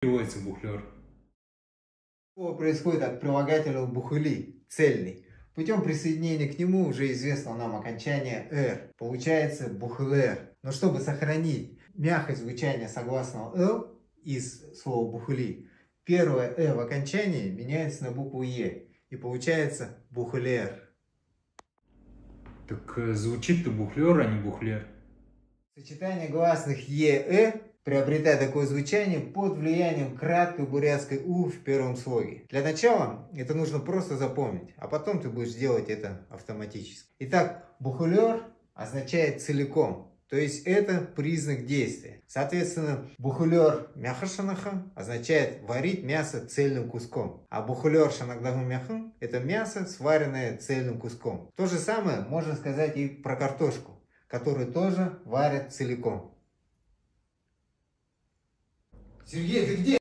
Переводится бухлер. Происходит от прилагательного бухли, цельный. Путем присоединения к нему уже известно нам окончание «р». Получается бухлер. Но чтобы сохранить мягкость звучания согласного «л» из слова бухли, первое «э» в окончании меняется на букву «е». И получается бухлер. Так звучит-то бухлер, а не бухлер. Сочетание гласных «е», «э» приобретает такое звучание под влиянием краткой бурятской «у» в первом слоге. Для начала это нужно просто запомнить, а потом ты будешь делать это автоматически. Итак, бухлер означает целиком, то есть это признак действия. Соответственно, бухлер мяхашанаха означает варить мясо цельным куском, а бухлер шанагдаху мяхан это мясо, сваренное цельным куском. То же самое можно сказать и про картошку, которую тоже варят целиком. Сергей, ты где?